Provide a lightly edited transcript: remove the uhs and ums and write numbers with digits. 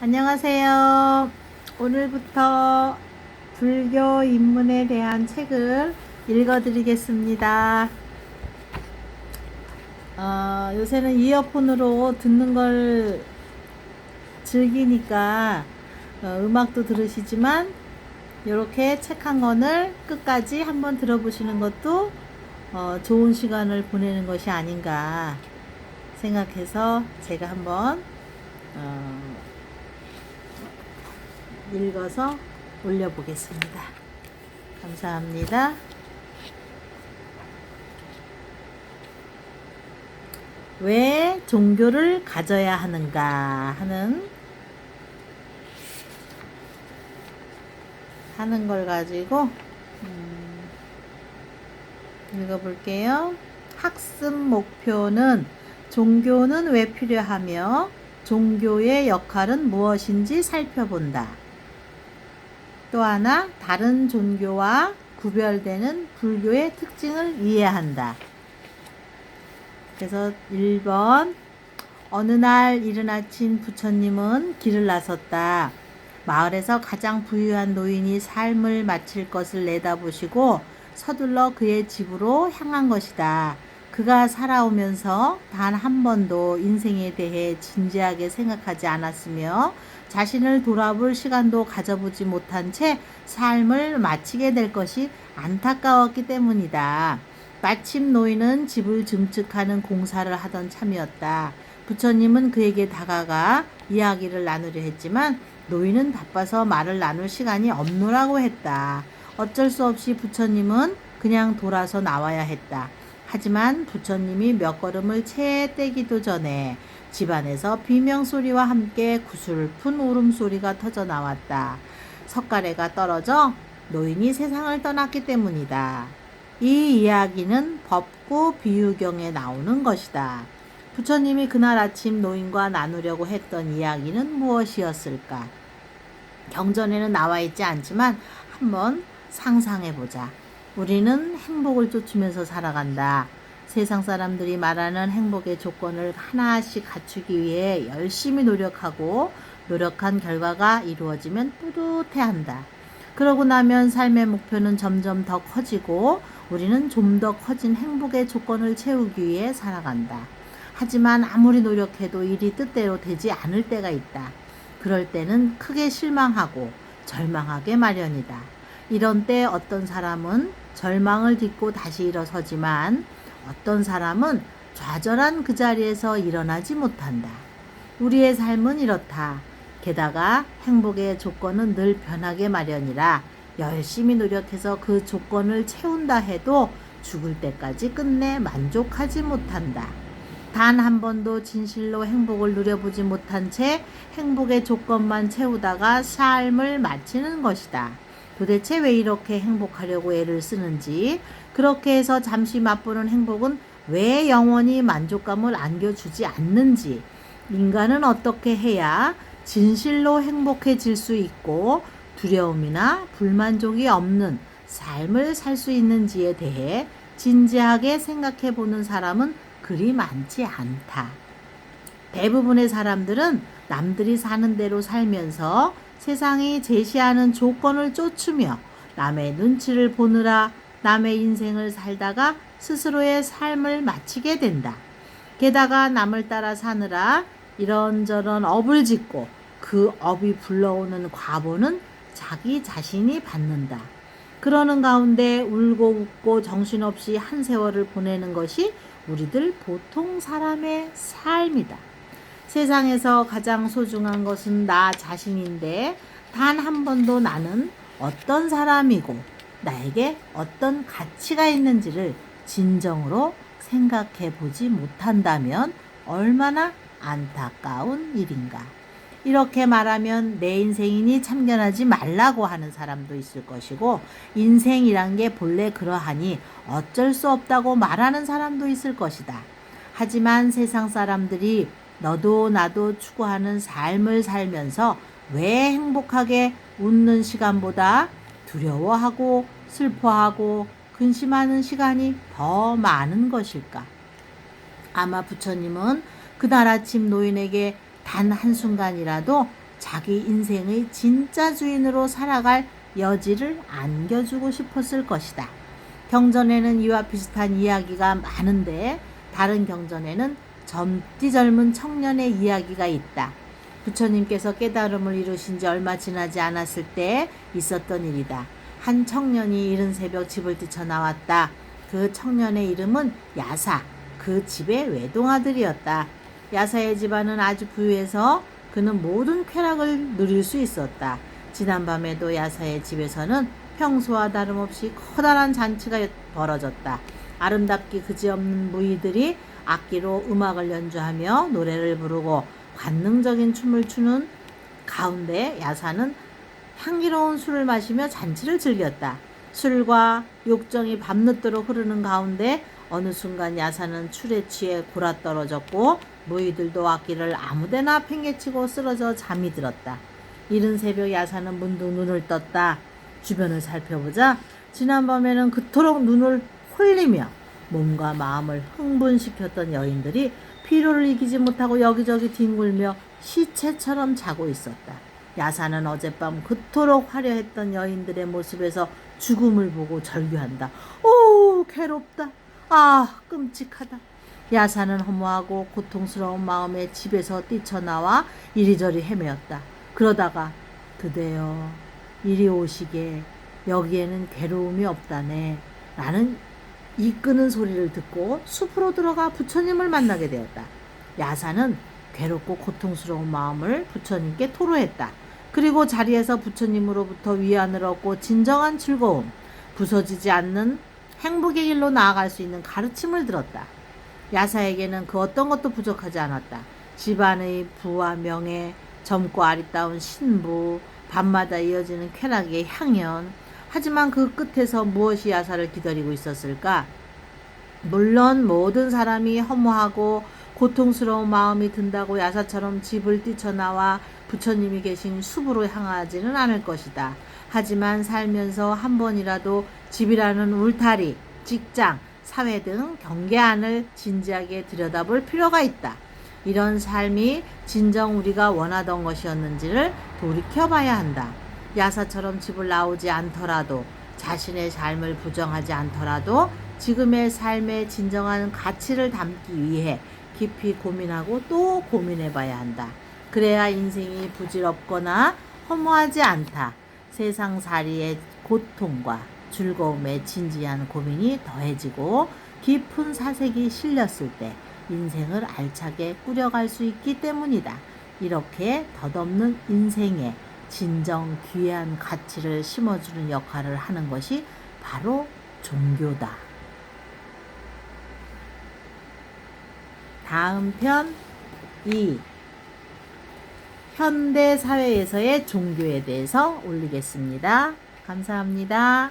안녕하세요. 오늘부터 불교 입문에 대한 책을 읽어드리겠습니다. 요새는 이어폰으로 듣는 걸 즐기니까 음악도 들으시지만 이렇게 책 한 권을 끝까지 한번 들어보시는 것도 좋은 시간을 보내는 것이 아닌가 생각해서 제가 한번 읽어서 올려보겠습니다. 감사합니다. 왜 종교를 가져야 하는가 하는 걸 가지고 읽어볼게요. 학습 목표는 종교는 왜 필요하며 종교의 역할은 무엇인지 살펴본다. 또 하나, 다른 종교와 구별되는 불교의 특징을 이해한다. 그래서 1번, 어느 날 이른 아침 부처님은 길을 나섰다. 마을에서 가장 부유한 노인이 삶을 마칠 것을 내다보시고 서둘러 그의 집으로 향한 것이다. 그가 살아오면서 단 한 번도 인생에 대해 진지하게 생각하지 않았으며 자신을 돌아볼 시간도 가져보지 못한 채 삶을 마치게 될 것이 안타까웠기 때문이다. 마침 노인은 집을 증축하는 공사를 하던 참이었다. 부처님은 그에게 다가가 이야기를 나누려 했지만 노인은 바빠서 말을 나눌 시간이 없노라고 했다. 어쩔 수 없이 부처님은 그냥 돌아서 나와야 했다. 하지만 부처님이 몇 걸음을 채 떼기도 전에 집안에서 비명소리와 함께 구슬픈 울음소리가 터져 나왔다. 석가래가 떨어져 노인이 세상을 떠났기 때문이다. 이 이야기는 법구 비유경에 나오는 것이다. 부처님이 그날 아침 노인과 나누려고 했던 이야기는 무엇이었을까? 경전에는 나와 있지 않지만 한번 상상해보자. 우리는 행복을 쫓으면서 살아간다. 세상 사람들이 말하는 행복의 조건을 하나씩 갖추기 위해 열심히 노력하고 노력한 결과가 이루어지면 뿌듯해한다. 그러고 나면 삶의 목표는 점점 더 커지고 우리는 좀 더 커진 행복의 조건을 채우기 위해 살아간다. 하지만 아무리 노력해도 일이 뜻대로 되지 않을 때가 있다. 그럴 때는 크게 실망하고 절망하게 마련이다. 이런 때 어떤 사람은 절망을 딛고 다시 일어서지만 어떤 사람은 좌절한 그 자리에서 일어나지 못한다. 우리의 삶은 이렇다. 게다가 행복의 조건은 늘 변하게 마련이라 열심히 노력해서 그 조건을 채운다 해도 죽을 때까지 끝내 만족하지 못한다. 단 한 번도 진실로 행복을 누려보지 못한 채 행복의 조건만 채우다가 삶을 마치는 것이다. 도대체 왜 이렇게 행복하려고 애를 쓰는지, 그렇게 해서 잠시 맛보는 행복은 왜 영원히 만족감을 안겨주지 않는지, 인간은 어떻게 해야 진실로 행복해질 수 있고 두려움이나 불만족이 없는 삶을 살 수 있는지에 대해 진지하게 생각해 보는 사람은 그리 많지 않다. 대부분의 사람들은 남들이 사는 대로 살면서 세상이 제시하는 조건을 쫓으며 남의 눈치를 보느라 남의 인생을 살다가 스스로의 삶을 마치게 된다. 게다가 남을 따라 사느라 이런저런 업을 짓고 그 업이 불러오는 과보는 자기 자신이 받는다. 그러는 가운데 울고 웃고 정신없이 한 세월을 보내는 것이 우리들 보통 사람의 삶이다. 세상에서 가장 소중한 것은 나 자신인데 단 한 번도 나는 어떤 사람이고 나에게 어떤 가치가 있는지를 진정으로 생각해 보지 못한다면 얼마나 안타까운 일인가. 이렇게 말하면 내 인생이니 참견하지 말라고 하는 사람도 있을 것이고, 인생이란 게 본래 그러하니 어쩔 수 없다고 말하는 사람도 있을 것이다. 하지만 세상 사람들이 너도 나도 추구하는 삶을 살면서 왜 행복하게 웃는 시간보다 두려워하고 슬퍼하고 근심하는 시간이 더 많은 것일까? 아마 부처님은 그날 아침 노인에게 단 한순간이라도 자기 인생의 진짜 주인으로 살아갈 여지를 안겨주고 싶었을 것이다. 경전에는 이와 비슷한 이야기가 많은데 다른 경전에는 젊디 젊은 청년의 이야기가 있다. 부처님께서 깨달음을 이루신 지 얼마 지나지 않았을 때 있었던 일이다. 한 청년이 이른 새벽 집을 뛰쳐나왔다. 그 청년의 이름은 야사, 그 집의 외동아들이었다. 야사의 집안은 아주 부유해서 그는 모든 쾌락을 누릴 수 있었다. 지난밤에도 야사의 집에서는 평소와 다름없이 커다란 잔치가 벌어졌다. 아름답기 그지없는 무희들이 악기로 음악을 연주하며 노래를 부르고 관능적인 춤을 추는 가운데 야사는 향기로운 술을 마시며 잔치를 즐겼다. 술과 욕정이 밤늦도록 흐르는 가운데 어느 순간 야사는 술에 취해 골아떨어졌고 무희들도 악기를 아무데나 팽개치고 쓰러져 잠이 들었다. 이른 새벽 야사는 문득 눈을 떴다. 주변을 살펴보자 지난밤에는 그토록 눈을 홀리며 몸과 마음을 흥분시켰던 여인들이 피로를 이기지 못하고 여기저기 뒹굴며 시체처럼 자고 있었다. 야사는 어젯밤 그토록 화려했던 여인들의 모습에서 죽음을 보고 절규한다. 오, 괴롭다. 아, 끔찍하다. 야사는 허무하고 고통스러운 마음에 집에서 뛰쳐나와 이리저리 헤매었다. 그러다가 그대여 이리 오시게 여기에는 괴로움이 없다네 라는 이끄는 소리를 듣고 숲으로 들어가 부처님을 만나게 되었다. 야사는 괴롭고 고통스러운 마음을 부처님께 토로했다. 그리고 자리에서 부처님으로부터 위안을 얻고 진정한 즐거움, 부서지지 않는 행복의 길로 나아갈 수 있는 가르침을 들었다. 야사에게는 그 어떤 것도 부족하지 않았다. 집안의 부와 명예, 젊고 아리따운 신부, 밤마다 이어지는 쾌락의 향연. 하지만 그 끝에서 무엇이 야사를 기다리고 있었을까? 물론 모든 사람이 허무하고 고통스러운 마음이 든다고 야사처럼 집을 뛰쳐나와 부처님이 계신 숲으로 향하지는 않을 것이다. 하지만 살면서 한 번이라도 집이라는 울타리, 직장, 사회 등 경계안을 진지하게 들여다볼 필요가 있다. 이런 삶이 진정 우리가 원하던 것이었는지를 돌이켜봐야 한다. 야사처럼 집을 나오지 않더라도 자신의 삶을 부정하지 않더라도 지금의 삶의 진정한 가치를 담기 위해 깊이 고민하고 또 고민해봐야 한다. 그래야 인생이 부질없거나 허무하지 않다. 세상살이의 고통과 즐거움에 진지한 고민이 더해지고 깊은 사색이 실렸을 때 인생을 알차게 꾸려갈 수 있기 때문이다. 이렇게 덧없는 인생에 진정 귀한 가치를 심어주는 역할을 하는 것이 바로 종교다. 다음 편 2. 현대 사회에서의 종교에 대해서 올리겠습니다. 감사합니다.